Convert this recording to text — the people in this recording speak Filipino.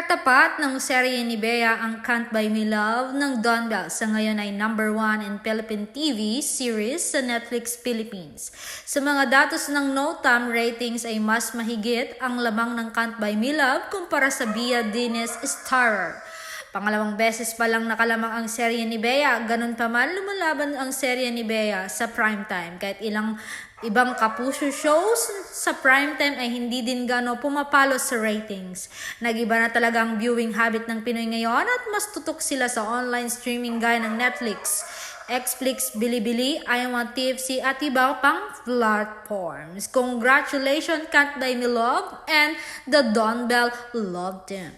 Katapat ng serye ni Bea ang Can't Buy Me Love ng Don Bell sa ngayon ay #1 in Philippine TV series sa Netflix Philippines. Sa mga datos ng NOTAM ratings ay mas mahigit ang lamang ng Can't Buy Me Love kumpara sa Bea Dines Starrer. Pangalawang beses pa lang nakalamang ang serye ni Bea, ganun pa man lumalaban ang serye ni Bea sa primetime. Kahit ibang kapuso shows sa primetime ay hindi din gano pumapalo sa ratings. Nag-iba na talaga ang viewing habit ng Pinoy ngayon at mas tutok sila sa online streaming gaya ng Netflix, Xflix, Bilibili, iWant TFC at iba pang platforms. Congratulations, Can't Buy Me Love and the Don Bell Love Team.